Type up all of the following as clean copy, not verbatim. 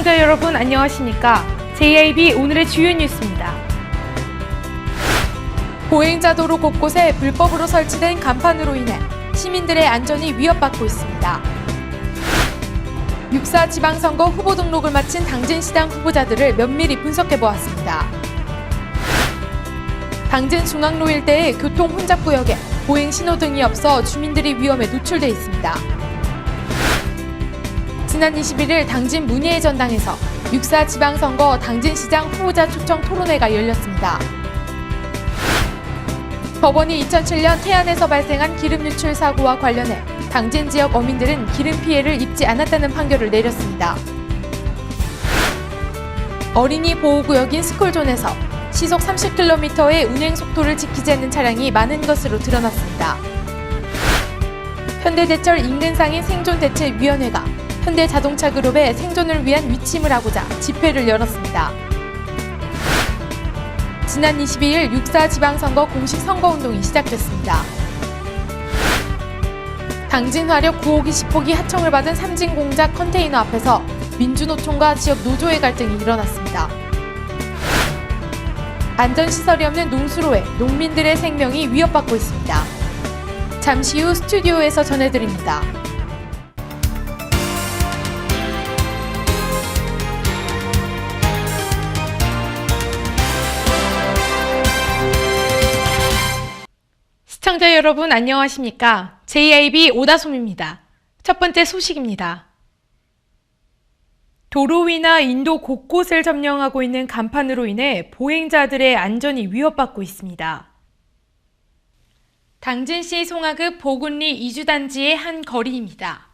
시청자 여러분 안녕하십니까? JIB 오늘의 주요 뉴스입니다. 보행자도로 곳곳에 불법으로 설치된 간판으로 인해 시민들의 안전이 위협받고 있습니다. 6.4 지방선거 후보 등록을 마친 당진시장 후보자들을 면밀히 분석해보았습니다. 당진 중앙로 일대의 교통 혼잡구역에 보행 신호등이 없어 주민들이 위험에 노출돼 있습니다. 지난 21일 당진 문예의 전당에서 6.4 지방선거 당진시장 후보자 초청 토론회가 열렸습니다. 법원이 2007년 태안에서 발생한 기름 유출 사고와 관련해 당진 지역 어민들은 기름 피해를 입지 않았다는 판결을 내렸습니다. 어린이 보호구역인 스쿨존에서 시속 30km의 운행 속도를 지키지 않는 차량이 많은 것으로 드러났습니다. 현대제철 인근상인 생존대책위원회가 현대자동차그룹의 생존을 위한 위침을 하고자 집회를 열었습니다. 지난 22일 6.4 지방선거 공식 선거운동이 시작됐습니다. 당진화력 9호기 10호기 하청을 받은 삼진공작 컨테이너 앞에서 민주노총과 지역 노조의 갈등이 일어났습니다. 안전시설이 없는 농수로에 농민들의 생명이 위협받고 있습니다. 잠시 후 스튜디오에서 전해드립니다. 시청자 여러분 안녕하십니까? JIB 오다솜입니다. 첫 번째 소식입니다. 도로 위나 인도 곳곳을 점령하고 있는 간판으로 인해 보행자들의 안전이 위협받고 있습니다. 당진시 송하급 보군리 이주단지의 한 거리입니다.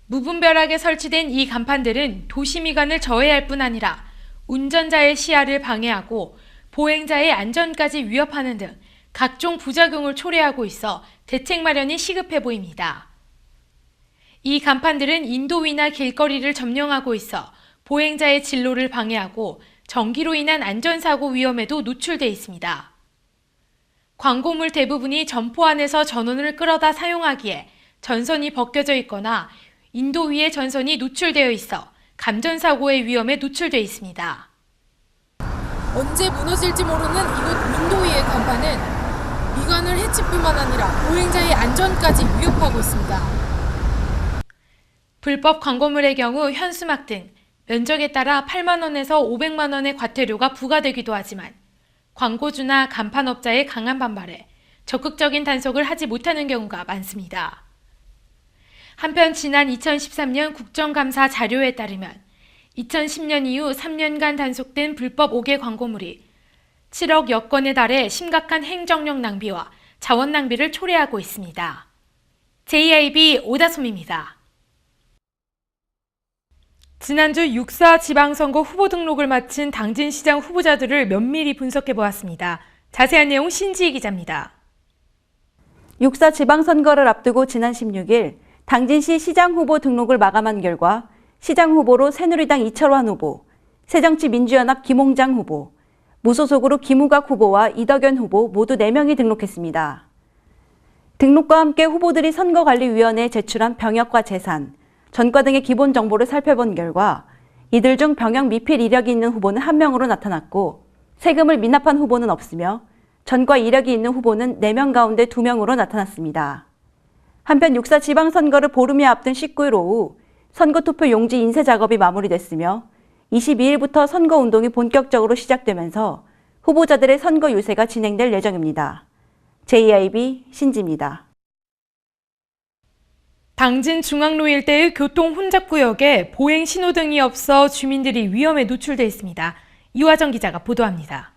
무분별하게 설치된 이 간판들은 도시미관을 저해할 뿐 아니라 운전자의 시야를 방해하고 보행자의 안전까지 위협하는 등 각종 부작용을 초래하고 있어 대책 마련이 시급해 보입니다. 이 간판들은 인도 위나 길거리를 점령하고 있어 보행자의 진로를 방해하고 전기로 인한 안전사고 위험에도 노출돼 있습니다. 광고물 대부분이 점포 안에서 전원을 끌어다 사용하기에 전선이 벗겨져 있거나 인도 위에 전선이 노출되어 있어 감전사고의 위험에 노출돼 있습니다. 언제 무너질지 모르는 이곳 인도 위의 간판은 미관을 해칠 뿐만 아니라 보행자의 안전까지 위협하고 있습니다. 불법 광고물의 경우 현수막 등 면적에 따라 8만 원에서 500만 원의 과태료가 부과되기도 하지만 광고주나 간판업자의 강한 반발에 적극적인 단속을 하지 못하는 경우가 많습니다. 한편 지난 2013년 국정감사 자료에 따르면 2010년 이후 3년간 단속된 불법 5개 광고물이 7억여 건에 달해 심각한 행정력 낭비와 자원 낭비를 초래하고 있습니다. JIB 오다솜입니다. 지난주 6.4 지방선거 후보 등록을 마친 당진시장 후보자들을 면밀히 분석해보았습니다. 자세한 내용 신지희 기자입니다. 6.4 지방선거를 앞두고 지난 16일 당진시 시장 후보 등록을 마감한 결과 시장 후보로 새누리당 이철환 후보, 새정치민주연합 김홍장 후보, 무소속으로 김우각 후보와 이덕연 후보 모두 4명이 등록했습니다. 등록과 함께 후보들이 선거관리위원회에 제출한 병역과 재산, 전과 등의 기본 정보를 살펴본 결과 이들 중 병역 미필 이력이 있는 후보는 1명으로 나타났고 세금을 미납한 후보는 없으며 전과 이력이 있는 후보는 4명 가운데 2명으로 나타났습니다. 한편 6.4 지방선거를 보름여 앞둔 19일 오후 선거투표 용지 인쇄 작업이 마무리됐으며 22일부터 선거운동이 본격적으로 시작되면서 후보자들의 선거 유세가 진행될 예정입니다. JIB 신지입니다. 당진 중앙로 일대의 교통 혼잡구역에 보행 신호등이 없어 주민들이 위험에 노출돼 있습니다. 이화정 기자가 보도합니다.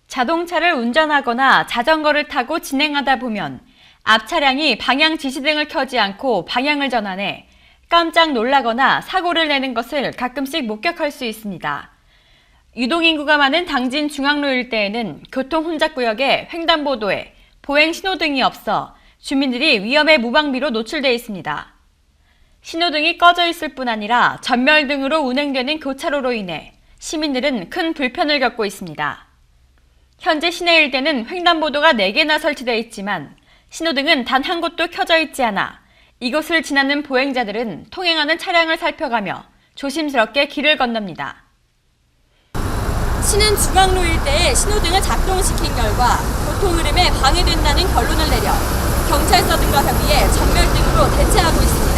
자동차를 운전하거나 자전거를 타고 진행하다 보면 앞 차량이 방향 지시등을 켜지 않고 방향을 전환해 깜짝 놀라거나 사고를 내는 것을 가끔씩 목격할 수 있습니다. 유동인구가 많은 당진 중앙로 일대에는 교통 혼잡구역에 횡단보도에 보행 신호등이 없어 주민들이 위험의 무방비로 노출돼 있습니다. 신호등이 꺼져 있을 뿐 아니라 전멸 등으로 운행되는 교차로로 인해 시민들은 큰 불편을 겪고 있습니다. 현재 시내 일대는 횡단보도가 4개나 설치되어 있지만 신호등은 단 한 곳도 켜져 있지 않아 이곳을 지나는 보행자들은 통행하는 차량을 살펴가며 조심스럽게 길을 건넙니다. 시는 중앙로 일대에 신호등을 작동시킨 결과 교통 흐름에 방해된다는 결론을 내려 경찰서 등과 협의해 전멸등으로 대체하고 있습니다.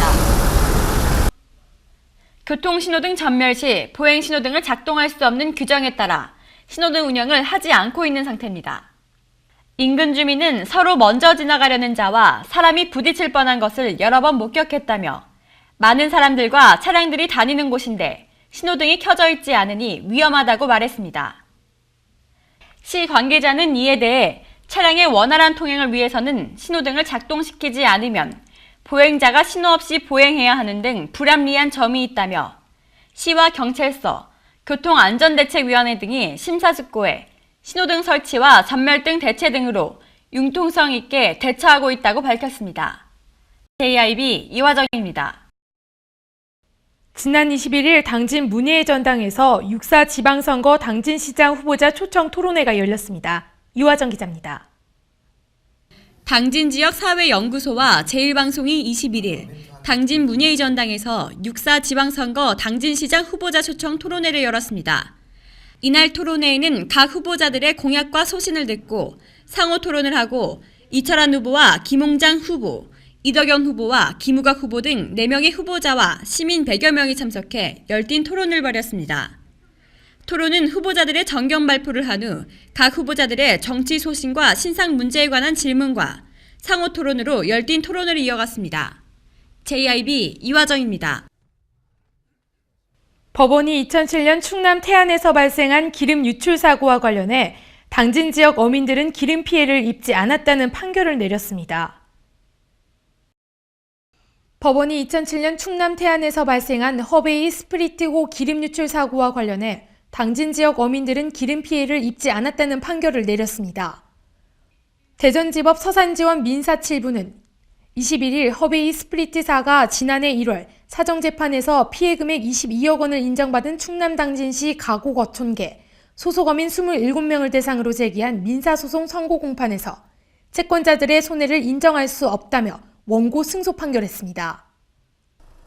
교통신호등 전멸 시 보행신호등을 작동할 수 없는 규정에 따라 신호등 운영을 하지 않고 있는 상태입니다. 인근 주민은 서로 먼저 지나가려는 자와 사람이 부딪힐 뻔한 것을 여러 번 목격했다며 많은 사람들과 차량들이 다니는 곳인데 신호등이 켜져 있지 않으니 위험하다고 말했습니다. 시 관계자는 이에 대해 차량의 원활한 통행을 위해서는 신호등을 작동시키지 않으면 보행자가 신호 없이 보행해야 하는 등 불합리한 점이 있다며 시와 경찰서, 교통안전대책위원회 등이 심사숙고해 신호등 설치와 전멸등 대체 등으로 융통성 있게 대처하고 있다고 밝혔습니다. JIB 이화정입니다. 지난 21일 당진 문예의 전당에서 6.4 지방선거 당진시장 후보자 초청 토론회가 열렸습니다. 이화정 기자입니다. 당진 지역 사회연구소와 제1방송이 21일 당진 문예의 전당에서 6.4 지방선거 당진시장 후보자 초청 토론회를 열었습니다. 이날 토론회에는 각 후보자들의 공약과 소신을 듣고 상호 토론을 하고 이철환 후보와 김홍장 후보, 이덕영 후보와 김우각 후보 등 4명의 후보자와 시민 100여 명이 참석해 열띤 토론을 벌였습니다. 토론은 후보자들의 정견 발표를 한 후 각 후보자들의 정치 소신과 신상 문제에 관한 질문과 상호 토론으로 열띤 토론을 이어갔습니다. JIB 이화정입니다. 법원이 2007년 충남 태안에서 발생한 기름 유출 사고와 관련해 당진 지역 어민들은 기름 피해를 입지 않았다는 판결을 내렸습니다. 법원이 2007년 충남 태안에서 발생한 허베이 스프리트호 기름 유출 사고와 관련해 당진 지역 어민들은 기름 피해를 입지 않았다는 판결을 내렸습니다. 대전지법 서산지원 민사 7부는 21일 허베이 스프리트사가 지난해 1월 사정재판에서 피해 금액 22억 원을 인정받은 충남 당진시 가곡 어촌계 소속어민 27명을 대상으로 제기한 민사소송 선고 공판에서 채권자들의 손해를 인정할 수 없다며 원고 승소 판결했습니다.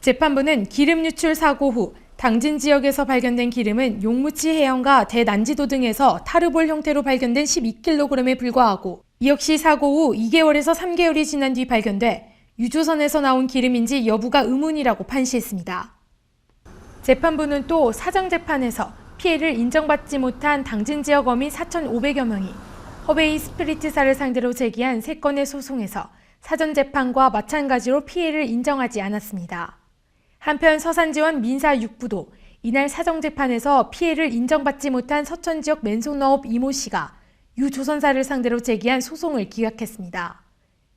재판부는 기름 유출 사고 후 당진 지역에서 발견된 기름은 용무치 해역과 대난지도 등에서 타르볼 형태로 발견된 12kg에 불과하고 이 역시 사고 후 2개월에서 3개월이 지난 뒤 발견돼 유조선에서 나온 기름인지 여부가 의문이라고 판시했습니다. 재판부는 또 사정재판에서 피해를 인정받지 못한 당진 지역 어민 4,500여 명이 허베이 스프리트사를 상대로 제기한 3건의 소송에서 사전재판과 마찬가지로 피해를 인정하지 않았습니다. 한편 서산지원 민사 6부도 이날 사정재판에서 피해를 인정받지 못한 서천 지역 맨손업업 이모 씨가 유조선사를 상대로 제기한 소송을 기각했습니다.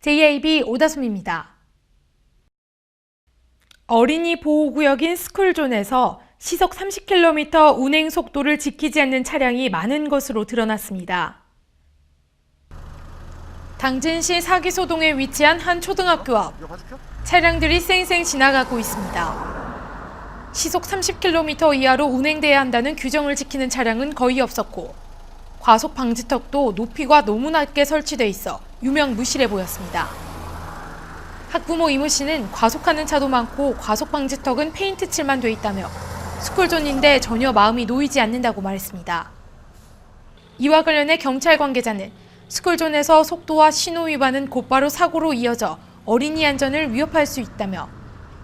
JIB 오다솜입니다. 어린이 보호구역인 스쿨존에서 시속 30km 운행 속도를 지키지 않는 차량이 많은 것으로 드러났습니다. 당진시 사기소동에 위치한 한 초등학교 앞 차량들이 쌩쌩 지나가고 있습니다. 시속 30km 이하로 운행돼야 한다는 규정을 지키는 차량은 거의 없었고 과속 방지턱도 높이가 너무 낮게 설치돼 있어 유명무실해 보였습니다. 학부모 이모 씨는 과속하는 차도 많고 과속 방지턱은 페인트 칠만 돼 있다며 스쿨존인데 전혀 마음이 놓이지 않는다고 말했습니다. 이와 관련해 경찰 관계자는 스쿨존에서 속도와 신호 위반은 곧바로 사고로 이어져 어린이 안전을 위협할 수 있다며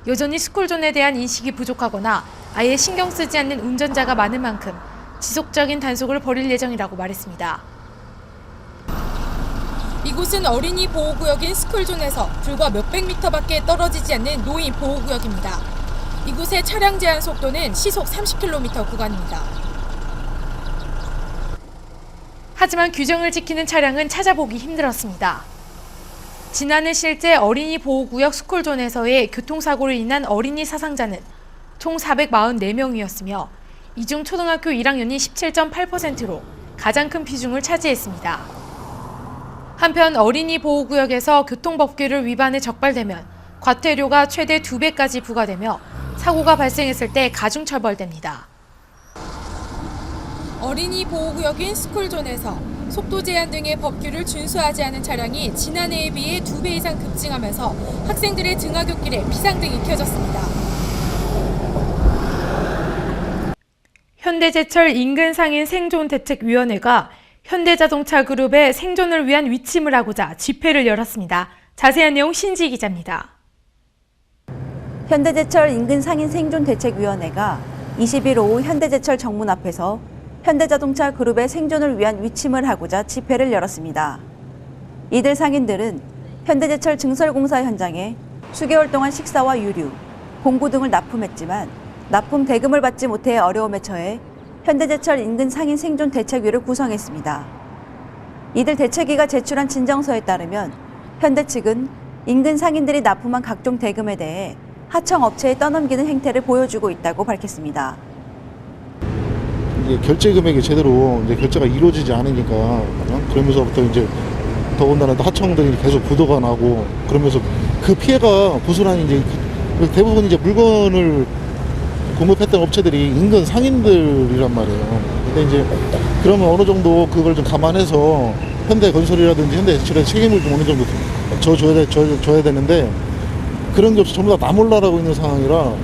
여전히 스쿨존에 대한 인식이 부족하거나 아예 신경 쓰지 않는 운전자가 많은 만큼 지속적인 단속을 벌일 예정이라고 말했습니다. 이곳은 어린이 보호구역인 스쿨존에서 불과 몇백 미터밖에 떨어지지 않는 노인 보호구역입니다. 이곳의 차량 제한 속도는 시속 30km 구간입니다. 하지만 규정을 지키는 차량은 찾아보기 힘들었습니다. 지난해 실제 어린이 보호구역 스쿨존에서의 교통사고로 인한 어린이 사상자는 총 444명이었으며 이 중 초등학교 1학년이 17.8%로 가장 큰 비중을 차지했습니다. 한편 어린이 보호구역에서 교통법규를 위반해 적발되면 과태료가 최대 2배까지 부과되며 사고가 발생했을 때 가중처벌됩니다. 어린이 보호구역인 스쿨존에서 속도 제한 등의 법규를 준수하지 않은 차량이 지난해에 비해 2배 이상 급증하면서 학생들의 등하굣길에 비상등이 켜졌습니다. 현대제철 인근 상인 생존대책위원회가 현대자동차 그룹의 생존을 위한 위침을 하고자 집회를 열었습니다. 자세한 내용 신지 기자입니다. 현대제철 인근 상인 생존대책위원회가 20일 오후 현대제철 정문 앞에서 현대자동차 그룹의 생존을 위한 위침을 하고자 집회를 열었습니다. 이들 상인들은 현대제철 증설공사 현장에 수개월 동안 식사와 유류, 공구 등을 납품했지만 납품 대금을 받지 못해 어려움에 처해 현대제철 인근 상인 생존대책위를 구성했습니다. 이들 대책위가 제출한 진정서에 따르면 현대 측은 인근 상인들이 납품한 각종 대금에 대해 하청 업체에 떠넘기는 행태를 보여주고 있다고 밝혔습니다. 이제 결제 금액이 제대로 이제 결제가 이루어지지 않으니까 그러면서부터 이제 더군다나 하청들이 계속 부도가 나고 그러면서 그 피해가 고스란히 이제 대부분 이제 물건을 공급했던 업체들이 인근 상인들이란 말이에요. 근데 이제 그러면 어느 정도 그걸 좀 감안해서 현대건설이라든지 현대제철의 책임을 좀 어느 정도 져야 되는데 그런 게 없이 전부 다 나몰라라고 있는 상황이라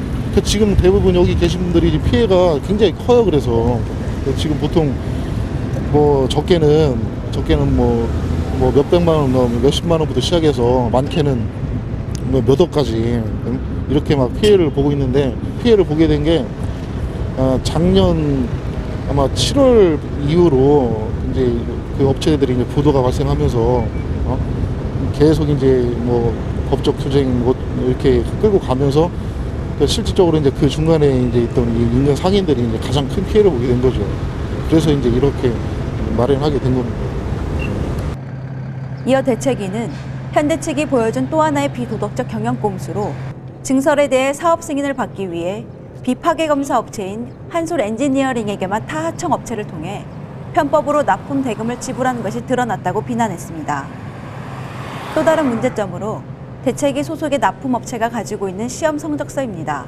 지금 대부분 여기 계신 분들이 피해가 굉장히 커요. 그래서 지금 보통 뭐 적게는 뭐 몇백만 원, 뭐 몇십만 원부터 시작해서 많게는 뭐 몇 억까지 이렇게 막 피해를 보고 있는데 피해를 보게 된 게 작년 아마 7월 이후로 이제 그 업체들이 이제 부도가 발생하면서 계속 이제 뭐 법적 투쟁 뭐 이렇게 끌고 가면서 실질적으로 이제 그 중간에 이제 있던 인근 상인들이 이제 가장 큰 피해를 보게 된 거죠. 그래서 이제 이렇게 마련하게 된 겁니다. 이어 대책위는 현대 측이 보여준 또 하나의 비도덕적 경영 꼼수로 증설에 대해 사업 승인을 받기 위해 비파괴 검사 업체인 한솔 엔지니어링에게만 타 하청 업체를 통해 편법으로 납품 대금을 지불한 것이 드러났다고 비난했습니다. 또 다른 문제점으로 대책위 소속의 납품업체가 가지고 있는 시험 성적서입니다.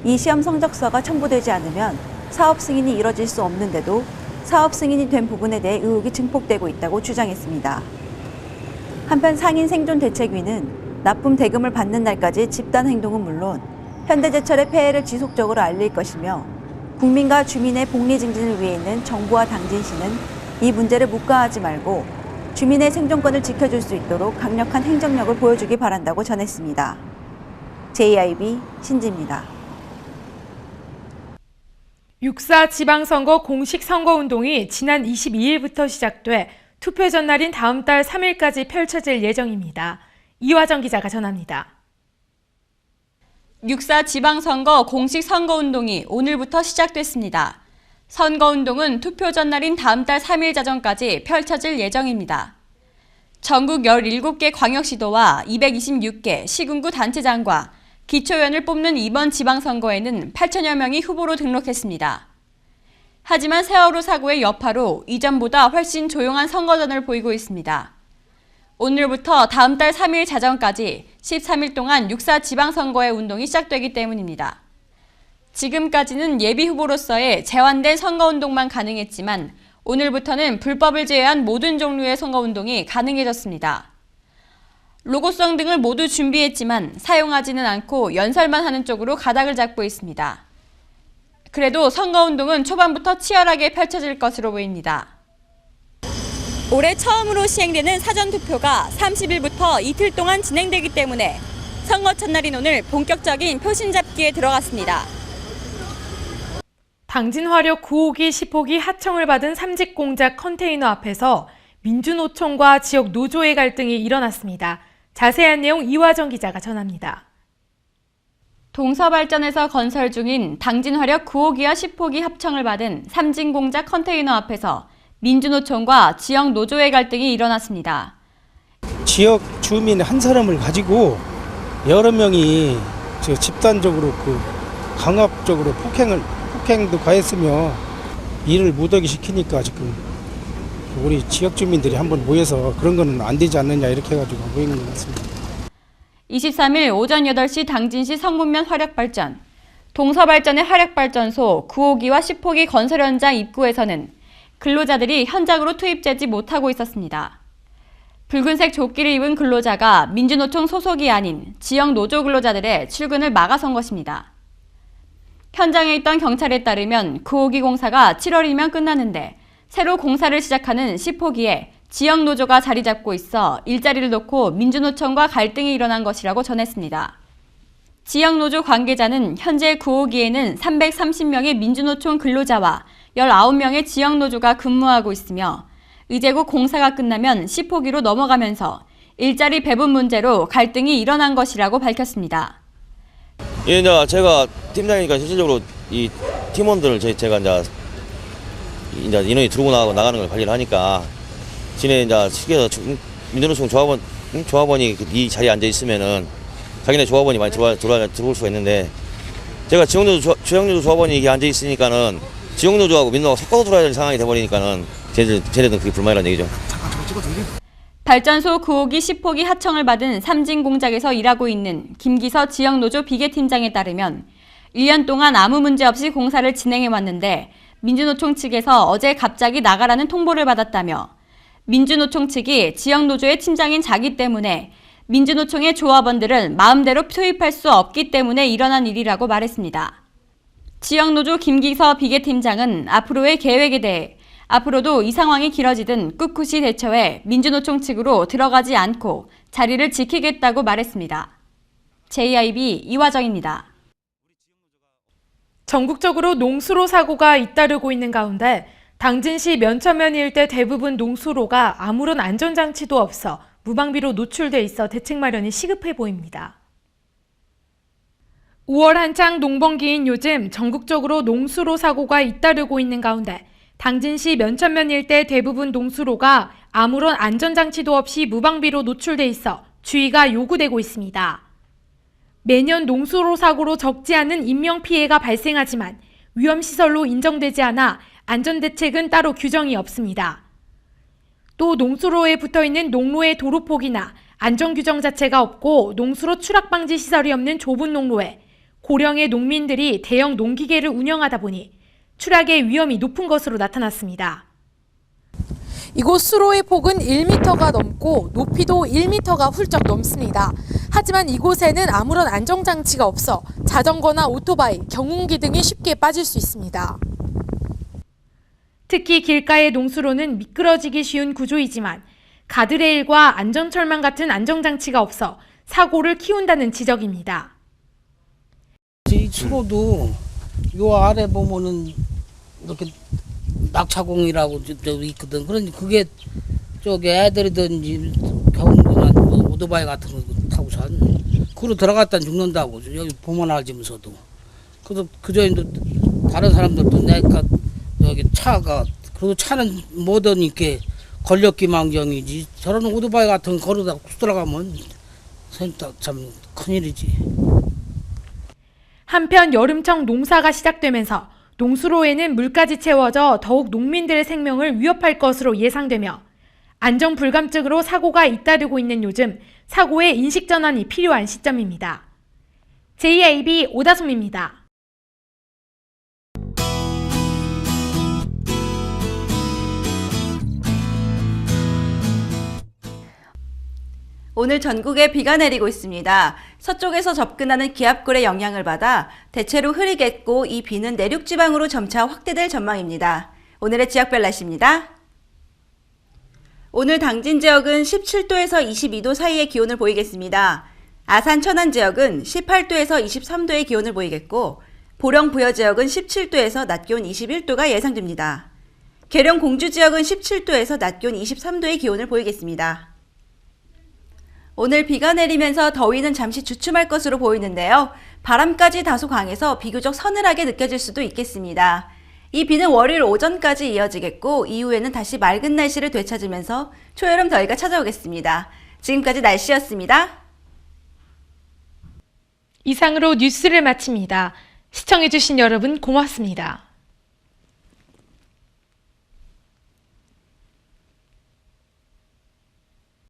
이 시험 성적서가 첨부되지 않으면 사업 승인이 이뤄질 수 없는데도 사업 승인이 된 부분에 대해 의혹이 증폭되고 있다고 주장했습니다. 한편 상인 생존대책위는 납품 대금을 받는 날까지 집단 행동은 물론 현대제철의 폐해를 지속적으로 알릴 것이며 국민과 주민의 복리 증진을 위해 있는 정부와 당진시는 이 문제를 묵과하지 말고 주민의 생존권을 지켜줄 수 있도록 강력한 행정력을 보여주기 바란다고 전했습니다. JIB 신지입니다. 6.4 지방선거 공식 선거운동이 지난 22일부터 시작돼 투표 전날인 다음 달 3일까지 펼쳐질 예정입니다. 이화정 기자가 전합니다. 6.4 지방선거 공식 선거운동이 오늘부터 시작됐습니다. 선거운동은 투표 전날인 다음 달 3일 자정까지 펼쳐질 예정입니다. 전국 17개 광역시도와 226개 시군구 단체장과 기초위원을 뽑는 이번 지방선거에는 8천여 명이 후보로 등록했습니다. 하지만 세월호 사고의 여파로 이전보다 훨씬 조용한 선거전을 보이고 있습니다. 오늘부터 다음 달 3일 자정까지 13일 동안 6.4 지방선거의 운동이 시작되기 때문입니다. 지금까지는 예비 후보로서의 제한된 선거운동만 가능했지만 오늘부터는 불법을 제외한 모든 종류의 선거운동이 가능해졌습니다. 로고송 등을 모두 준비했지만 사용하지는 않고 연설만 하는 쪽으로 가닥을 잡고 있습니다. 그래도 선거운동은 초반부터 치열하게 펼쳐질 것으로 보입니다. 올해 처음으로 시행되는 사전투표가 30일부터 이틀 동안 진행되기 때문에 선거 첫날인 오늘 본격적인 표심 잡기에 들어갔습니다. 당진화력 9호기, 10호기 하청을 받은 삼직공작 컨테이너 앞에서 민주노총과 지역 노조의 갈등이 일어났습니다. 자세한 내용 이화정 기자가 전합니다. 동서발전에서 건설 중인 당진화력 9호기와 10호기 합청을 받은 삼진공작 컨테이너 앞에서 민주노총과 지역 노조의 갈등이 일어났습니다. 지역 주민 한 사람을 가지고 여러 명이 집단적으로 강압적으로 폭행도 가했으며 일을 못하게 시키니까 지금 우리 지역 주민들이 한번 모여서 그런 거는 안 되지 않느냐 이렇게 해가지고 모인 것 같습니다. 23일 오전 8시 당진시 성문면 화력발전, 동서발전의 화력발전소 9호기와 10호기 건설 현장 입구에서는 근로자들이 현장으로 투입되지 못하고 있었습니다. 붉은색 조끼를 입은 근로자가 민주노총 소속이 아닌 지역 노조 근로자들의 출근을 막아선 것입니다. 현장에 있던 경찰에 따르면 9호기 공사가 7월이면 끝나는데 새로 공사를 시작하는 10호기에 지역 노조가 자리 잡고 있어 일자리를 놓고 민주노총과 갈등이 일어난 것이라고 전했습니다. 지역 노조 관계자는 현재 9호기에는 330명의 민주노총 근로자와 19명의 지역 노조가 근무하고 있으며 이제 곧 공사가 끝나면 10호기로 넘어가면서 일자리 배분 문제로 갈등이 일어난 것이라고 밝혔습니다. 예, 이제 제가 팀장이니까 실질적으로 이 팀원들을 제가 이제 인원이 들어오고 나가는 걸 관리를 하니까 진해 이제 시기에서 민주노총 조합원이 이 자리에 앉아 있으면은 자기네 조합원이 많이 들어올 수가 있는데 제가 지역노조 조합원이 이게 앉아 있으니까는 지역노조하고 민노가 섞어서 들어야 될 상황이 돼버리니까는 쟤네들은 그게 불만이라는 얘기죠. 발전소 9호기 10호기 하청을 받은 삼진공작에서 일하고 있는 김기서 지역노조 비계팀장에 따르면 1년 동안 아무 문제 없이 공사를 진행해왔는데 민주노총 측에서 어제 갑자기 나가라는 통보를 받았다며 민주노총 측이 지역노조의 팀장인 자기 때문에 민주노총의 조합원들은 마음대로 투입할 수 없기 때문에 일어난 일이라고 말했습니다. 지역노조 김기서 비계팀장은 앞으로의 계획에 대해 앞으로도 이 상황이 길어지든 꿋꿋이 대처해 민주노총 측으로 들어가지 않고 자리를 지키겠다고 말했습니다. JIB 이화정입니다. 전국적으로 농수로 사고가 잇따르고 있는 가운데 당진시 면천면 일대 대부분 농수로가 아무런 안전장치도 없어 무방비로 노출돼 있어 대책 마련이 시급해 보입니다. 5월 한창 농번기인 요즘 전국적으로 농수로 사고가 잇따르고 있는 가운데 당진시 면천면 일대 대부분 농수로가 아무런 안전장치도 없이 무방비로 노출돼 있어 주의가 요구되고 있습니다. 매년 농수로 사고로 적지 않은 인명피해가 발생하지만 위험시설로 인정되지 않아 안전대책은 따로 규정이 없습니다. 또 농수로에 붙어있는 농로의 도로폭이나 안전규정 자체가 없고 농수로 추락방지 시설이 없는 좁은 농로에 고령의 농민들이 대형 농기계를 운영하다 보니 추락의 위험이 높은 것으로 나타났습니다. 이곳 수로의 폭은 1m가 넘고 높이도 1m가 훌쩍 넘습니다. 하지만 이곳에는 아무런 안전장치가 없어 자전거나 오토바이, 경운기 등이 쉽게 빠질 수 있습니다. 특히 길가의 농수로는 미끄러지기 쉬운 구조이지만 가드레일과 안전철망 같은 안전장치가 없어 사고를 키운다는 지적입니다. 이 수로도 요 아래 보면은 이렇게 낙차공이라고 있거든. 그런데 그게 저기 애들이든지 경운기나 오토바이 같은 거 타고서 그로 들어갔다 죽는다고 여기 보면 알지면서도. 그래서 그저 다른 사람들도 내가 여기 차가 그래도 차는 뭐든 이렇게 걸렸기망정이지 저런 오토바이 같은 거 걸어다 들어가면 참 큰일이지. 한편 여름철 농사가 시작되면서 농수로에는 물까지 채워져 더욱 농민들의 생명을 위협할 것으로 예상되며 안전 불감증으로 사고가 잇따르고 있는 요즘 사고의 인식 전환이 필요한 시점입니다. JIB 오다솜입니다. 오늘 전국에 비가 내리고 있습니다. 서쪽에서 접근하는 기압골의 영향을 받아 대체로 흐리겠고 이 비는 내륙 지방으로 점차 확대될 전망입니다. 오늘의 지역별 날씨입니다. 오늘 당진 지역은 17도에서 22도 사이의 기온을 보이겠습니다. 아산 천안 지역은 18도에서 23도의 기온을 보이겠고 보령 부여 지역은 17도에서 낮 기온 21도가 예상됩니다. 계룡 공주 지역은 17도에서 낮 기온 23도의 기온을 보이겠습니다. 오늘 비가 내리면서 더위는 잠시 주춤할 것으로 보이는데요. 바람까지 다소 강해서 비교적 서늘하게 느껴질 수도 있겠습니다. 이 비는 월요일 오전까지 이어지겠고 이후에는 다시 맑은 날씨를 되찾으면서 초여름 더위가 찾아오겠습니다. 지금까지 날씨였습니다. 이상으로 뉴스를 마칩니다. 시청해주신 여러분 고맙습니다.